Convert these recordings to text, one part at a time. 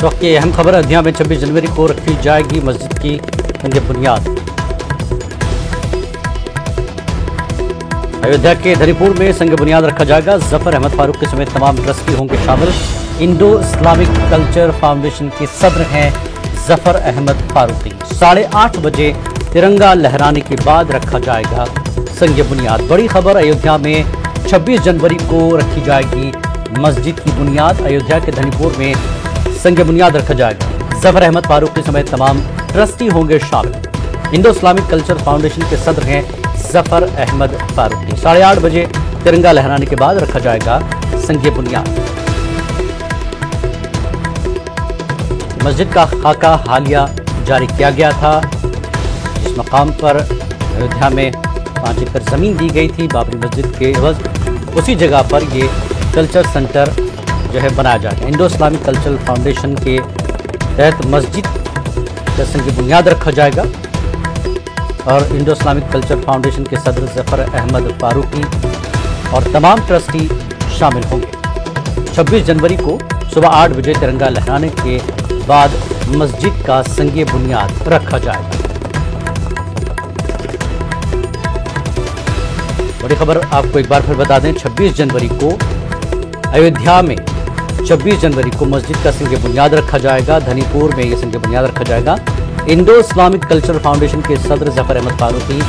इस वक्त की अहम खबर, अयोध्या में 26 जनवरी को रखी जाएगी मस्जिद की संग बुनियाद। अयोध्या के धनीपुर में संग बुनियाद रखा जाएगा। जफर अहमद फारूकी समेत तमाम ट्रस्टी होंगे शामिल। इंडो इस्लामिक कल्चर फाउंडेशन के सदर हैं जफर अहमद फारूकी। 8:30 बजे तिरंगा लहराने के बाद रखा जाएगा संग बुनियाद। बड़ी खबर, अयोध्या में 26 जनवरी को रखी जाएगी मस्जिद की बुनियाद। अयोध्या के धनीपुर में संग बुनियाद रखा जाएगा। जफर अहमद फारूकी समेत तमाम ट्रस्टी होंगे शामिल। इंडो इस्लामिक कल्चर फाउंडेशन के सदर हैं जफर अहमद फारूकी। 8:30 बजे तिरंगा लहराने के बाद रखा जाएगा संग बुनियाद। मस्जिद का खाका हालिया जारी किया गया था। इस मकाम पर अयोध्या में 5 एकड़ जमीन दी गई थी बाबरी मस्जिद के एवज। उसी जगह पर ये कल्चर सेंटर जो है बनाया जाएगा। इंडो इस्लामिक कल्चर फाउंडेशन के तहत मस्जिद का संग बुनियाद रखा जाएगा और इंडो इस्लामिक कल्चर फाउंडेशन के सदर जफर अहमद फारूकी और तमाम ट्रस्टी शामिल होंगे। 26 जनवरी को सुबह 8 बजे तिरंगा लहराने के बाद मस्जिद का संग बुनियाद रखा जाएगा। बड़ी खबर आपको एक बार फिर बता दें, 26 जनवरी को अयोध्या में 26 जनवरी को मस्जिद का संग बुनियाद रखा जाएगा। धनीपुर में ये संग बुनियाद रखा जाएगा। इंडो इस्लामिक कल्चर फाउंडेशन के सदर जफर अहमद फारूकी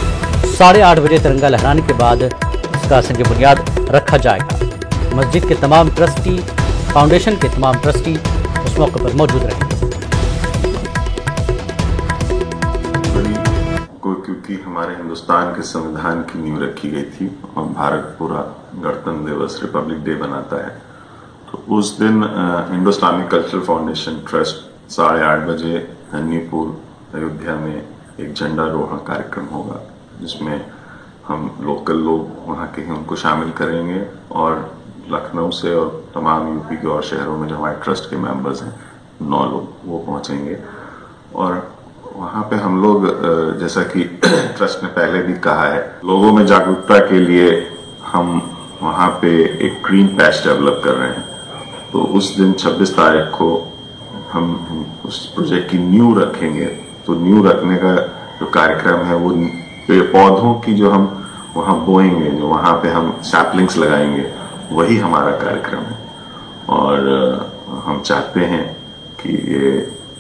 8:30 बजे तिरंगा लहराने के बाद इसका संग बुनियाद रखा जाएगा। मस्जिद के तमाम ट्रस्टी, फाउंडेशन के तमाम ट्रस्टी उस मौके पर मौजूद रहेंगे। क्योंकि हमारे हिंदुस्तान के संविधान की नींव रखी गई थी और भारत पूरा गणतंत्र दिवस, रिपब्लिक डे मनाता है, तो उस दिन Indo Islamic cultural foundation trust 8:30 बजे धनीपुर अयोध्या में एक झंडारोहण कार्यक्रम होगा, जिसमें हम लोकल लोग वहाँ के हैं उनको शामिल करेंगे और लखनऊ से और तमाम यूपी के और शहरों में जो हमारे ट्रस्ट के मेंबर्स हैं 9 लोग वो पहुँचेंगे। और वहाँ पे हम लोग, जैसा कि ट्रस्ट ने पहले भी कहा है, लोगों में जागरूकता के लिए हम वहाँ पे एक ग्रीन पैच डेवलप कर रहे हैं। तो उस दिन 26 तारीख को हम उस प्रोजेक्ट की नींव रखेंगे। तो नींव रखने का जो कार्यक्रम है वो पेड़ पौधों की जो हम वहाँ बोएंगे, जो वहाँ पे हम सैपलिंग्स लगाएंगे, वही हमारा कार्यक्रम है। और हम चाहते हैं कि ये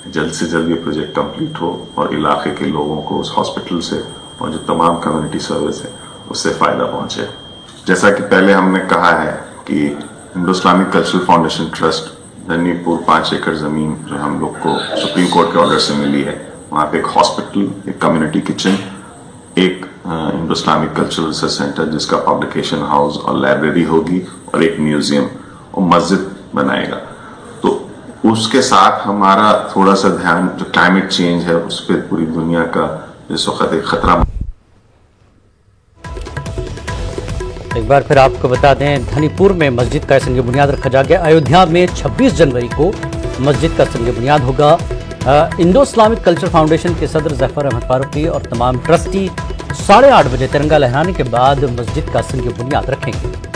जल्द से जल्द ये प्रोजेक्ट कंप्लीट हो और इलाके के लोगों को उस हॉस्पिटल से और जो तमाम कम्युनिटी सर्विस है उससे फायदा पहुंचे। जैसा कि पहले हमने कहा है कि Indo Islamic cultural foundation trust Dhanipur 5 एकड़ जमीन जो हम लोग को सुप्रीम कोर्ट के ऑर्डर से मिली है, वहाँ पे एक हॉस्पिटल, एक कम्युनिटी किचन, एक Indo Islamic cultural research centre जिसका पब्लिकेशन हाउस और लाइब्रेरी होगी और एक म्यूजियम और मस्जिद बनाएगा। उसके साथ हमारा थोड़ा सा ध्यान जो क्लाइमेट चेंज है उस पर पूरी दुनिया का इस वक्त एक खतरा। एक बार फिर आपको बता दें, धनीपुर में मस्जिद का संग बुनियाद रखा जाएगा। अयोध्या में 26 जनवरी को मस्जिद का संग बुनियाद होगा। इंडो इस्लामिक कल्चर फाउंडेशन के सदर जफर अहमद फारूकी और तमाम ट्रस्टी 8:30 बजे तिरंगा लहराने के बाद मस्जिद का संग बुनियाद रखेंगे।